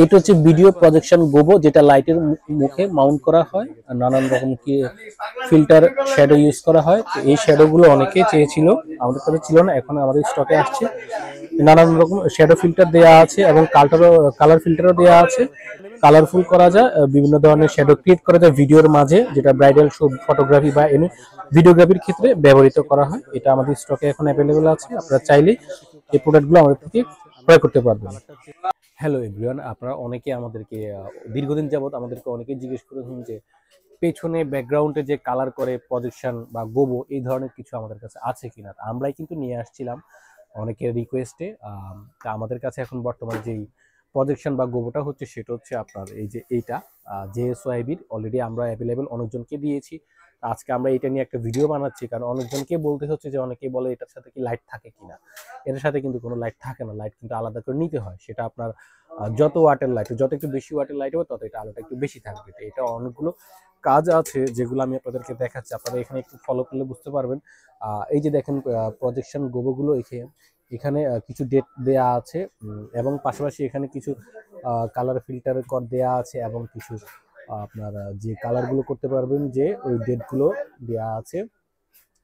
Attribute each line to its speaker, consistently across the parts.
Speaker 1: এটা হচ্ছে video projection গোবো, যেটা লাইটের মুখে মাউন্ট করা হয় আর নানান রকম কি ফিল্টার শ্যাডো ইউজ করা হয়। তো এই শ্যাডো গুলো অনেকেই চেয়েছিল, আমাদের কাছে ছিল না, এখন আমাদের স্টকে আসছে। নানান রকম শ্যাডো ফিল্টার দেওয়া আছে এবং কালার ফিল্টারও দেওয়া আছে। কালারফুল করা যায়, বিভিন্ন ধরনের শ্যাডো ক্রিয়েট করা যায় ভিডিওর মাঝে, যেটা ব্রাইডাল শুট, ফটোগ্রাফি বা এনি ভিডিওগ্রাফির ক্ষেত্রে ব্যবহৃত করা হয়। এটা আমাদের স্টকে এখন অ্যাভেলেবল আছে, আপনারা চাইলে এই প্রোডাক্টগুলো আমাদের থেকে ক্রয় করতে পারবেন। হ্যালো এভরিওয়ান, আপনারা অনেকে আমাদেরকে দীর্ঘদিন যাবত আমাদেরকে অনেকেই জিজ্ঞেস করেছেন যে পেছনে ব্যাকগ্রাউন্ডে যে কালার করে প্রজেকশন বা গোবো এই ধরনের কিছু আমাদের কাছে আছে কিনা। আমরাই কিন্তু নিয়ে আসছিলাম অনেকের রিকোয়েস্টে। তা আমাদের কাছে এখন বর্তমানে যেই প্রজেকশন বা গোবোটা হচ্ছে সেটা হচ্ছে আপনার এই যে এইটা জেএসওয়াইবির অলরেডি আমরা অ্যাভেলেবেল অনেকজনকে দিয়েছি। আজকে আমরা এটা নিয়ে একটা ভিডিও বানাচ্ছি, কারণ অনেকজনকে বলতে হচ্ছে যে অনেকেই বলে এটার সাথে কি লাইট থাকে কিনা। এটার সাথে কিন্তু কোনো লাইট থাকে না, লাইট কিন্তু আলাদা করে নিতে হয়। সেটা আপনার যত ওয়াটের লাইট, যত একটু বেশি ওয়াটের লাইট হবে তত এটা আলোটা একটু বেশি থাকবে। এটা অনেকগুলো কাজ আছে যেগুলো আমি আপনাদেরকে দেখাচ্ছি, আপনারা এখানে একটু ফলো করলে বুঝতে পারবেন। এই যে দেখেন প্রজেকশন গোবোগুলো এখানে কিছু ডেট দেয়া আছে এবং পাশাপাশি এখানে কিছু কালার ফিল্টারের কর দেয়া আছে এবং কিছু আপনারা যে কালারগুলো করতে পারবেন যে ওই ডেটগুলো দেয়া আছে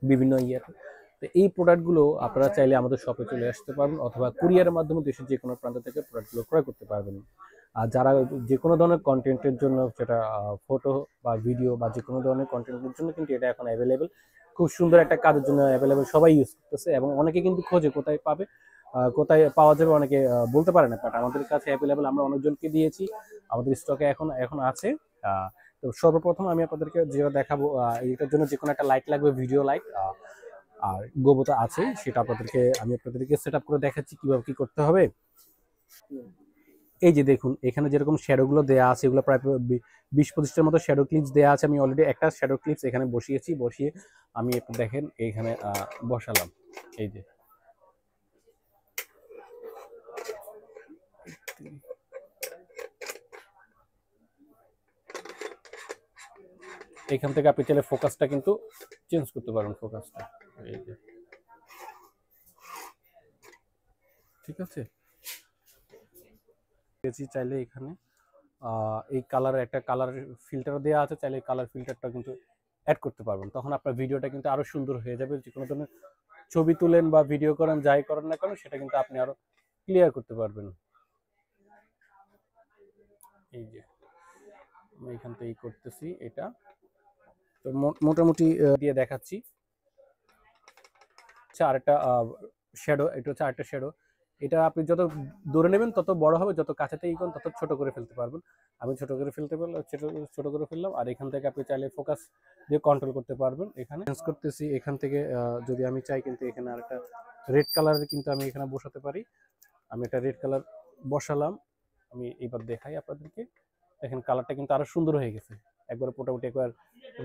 Speaker 1: বিভিন্ন ইয়েতে। তো এই প্রোডাক্টগুলো আপনারা চাইলে আমাদের শপে চলে আসতে পারবেন অথবা কুরিয়ারের মাধ্যমে দেশের যে কোনো প্রান্ত থেকে প্রোডাক্টগুলো ক্রয় করতে পারবেন। আর যারা যে কোনো ধরনের কন্টেন্টের জন্য, সেটা ফটো বা ভিডিও বা যে কোনো ধরনের কন্টেন্টের জন্য কিন্তু এটা এখন অ্যাভেলেবেল, খুব সুন্দর একটা কাজের জন্য অ্যাভেলেবেল, সবাই ইউজ করতেছে এবং অনেকে কিন্তু খোঁজে কোথায় পাবে, কোথায় পাওয়া যাবে, অনেকে বলতে পারে না, বাট আমাদের কাছে অ্যাভেলেবেল, আমরা অনেকজনকে দিয়েছি, আমাদের স্টকে এখন আছে। তো সর্বপ্রথম আমি আপনাদেরকে যেটা দেখাবো, এটার জন্য যে কোনো একটা লাইট লাগবে, ভিডিও লাইট, আর গোবো তো আছে, সেটা আমি আপনাদেরকে সেট আপ করে দেখাচ্ছি কিভাবে কি করতে হবে। এই যে দেখুন এখানে যেরকম শ্যাডো গুলো দেওয়া আছে, এগুলো প্রায় 20-25টার মতো শ্যাডো ক্লিপস দেওয়া আছে। আমি অলরেডি একটা শ্যাডো ক্লিপস এখানে বসিয়ে আমি একটু দেখেন এখানে বসালাম। এই যে এখান থেকে আপনি চাইলে ফোকাসটা কিন্তু চেঞ্জ করতে পারেন, ফোকাসটা এই যে, ঠিক আছে। চাইলে এখানে এই কালারের একটা কালার ফিল্টার দেওয়া আছে, চাইলে কালার ফিল্টারটা কিন্তু অ্যাড করতে পারবেন, তখন আপনার ভিডিওটা কিন্তু আরো সুন্দর হয়ে যাবে। যে কোনো ধরনের ছবি তুলেন বা ভিডিও করেন, যাই করেন না কেন, সেটা কিন্তু আপনি আরো ক্লিয়ার করতে পারবেন। এই যে আমি এখান থেকে করতেছি এটা, তো মোটামুটি দিয়ে দেখাচ্ছি। আরেকটা শ্যাডো, এটা হচ্ছে আরেকটা শ্যাডো। এটা আপনি যত দূরে নেবেন তত বড় হবে, যত কাছেতে ইকন তত ছোট করে ফেলতে পারবেন। আমি ছোট করে ফেলতে পারলাম, ছোট করে ফেললাম। আর এখান থেকে আপনি চাইলে ফোকাস দিয়ে কন্ট্রোল করতে পারবেন। এখানে চেঞ্জ করতেছি, এখান থেকে যদি আমি চাই কিন্তু এখানে আরেকটা রেড কালারের কিন্তু আমি এখানে বসাতে পারি। আমি একটা রেড কালার বসালাম, আমি এবার দেখাই আপনাদেরকে। দেখেন কালারটা কিন্তু আরো সুন্দর হয়ে গেছে, একবার মোটামুটি একবার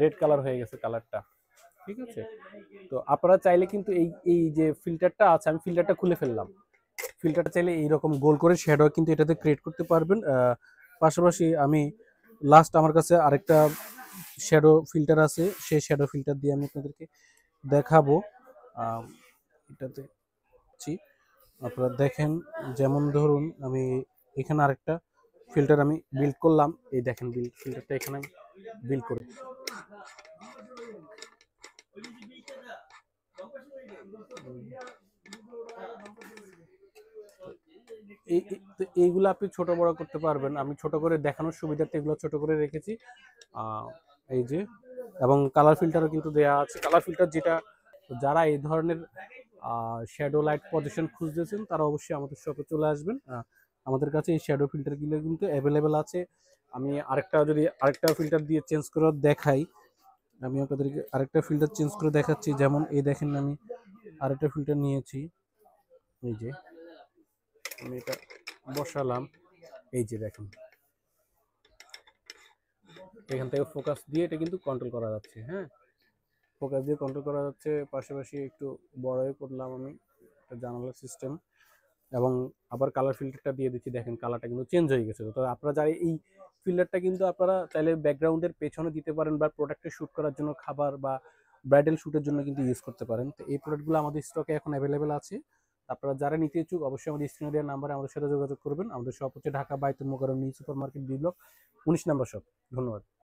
Speaker 1: রেড কালার হয়ে গেছে কালারটা, ঠিক আছে। তো আপনারা চাইলে কিন্তু এই এই যে ফিল্টারটা আছে, আমি ফিল্টারটা খুলে ফেললাম, ফিল্টারটা চাইলে এইরকম গোল করে শ্যাডো কিন্তু এটাতে ক্রিয়েট করতে পারবেন। পাশাপাশি আমি লাস্ট আমার কাছে আরেকটা শ্যাডো ফিল্টার আছে, সেই শ্যাডো ফিল্টার দিয়ে আমি আপনাদেরকে দেখাবো। এটাতে আপনারা দেখেন, যেমন ধরুন আমি এখানে আরেকটা ফিল্টার আমি বিল্ড করলাম, এই দেখেন ফিল্টারটা এখানে আমি বিল্ড করে এইগুলো আপনি ছোট বড় করতে পারবেন। আমি ছোট করে দেখানোর সুবিধার্থে এগুলো ছোট করে রেখেছি, এই যে। এবং কালার ফিল্টারও কিন্তু দেয়া আছে, কালার ফিল্টার যেটা, যারা এই ধরনের শ্যাডো লাইট পজিশন খুঁজতেছেন তারা অবশ্যই আমাদের শপে চলে আসবেন। আমাদের কাছে এই শ্যাডো ফিল্টারগুলো কিন্তু অ্যাভেলেবেল আছে। আমি আরেকটা ফিল্টার দিয়ে চেঞ্জ করে দেখাই, আমি আপনাদেরকে আরেকটা ফিল্টার চেঞ্জ করে দেখাচ্ছি। যেমন এই দেখেন আমি আরেকটা ফিল্টার নিয়েছি, এই যে আমি এটা বসালাম, এই যে দেখেন এখান থেকে ফোকাস দিয়ে এটা কিন্তু কন্ট্রোল করা যাচ্ছে। হ্যাঁ, ফোকাস দিয়ে কন্ট্রোল করা যাচ্ছে। পাশাপাশি একটু বড়ই করলাম আমি, একটা জানালার সিস্টেম, এবং আবার কালার ফিল্টারটা দিয়ে দিচ্ছি। দেখেন কালারটা কিন্তু চেঞ্জ হয়ে গেছে। তো আপনারা যারা এই ফিল্টারটা কিন্তু আপনারা চাইলে ব্যাকগ্রাউন্ডের পেছনে দিতে পারেন বা প্রোডাক্টে শ্যুট করার জন্য, খাবার বা ব্রাইডাল শ্যুটের জন্য কিন্তু ইউজ করতে পারেন। তো এই প্রোডাক্টগুলো আমাদের স্টকে এখন অ্যাভেলেবেল আছে, আপনারা যারা নিতে ইচ্ছুক অবশ্যই আমাদের স্ক্রিনে দেওয়া নাম্বারে আমাদের সাথে যোগাযোগ করবেন। আমাদের শপ হচ্ছে Dhaka Baitul Mukarram new super market B block 19 নম্বর শপ। ধন্যবাদ।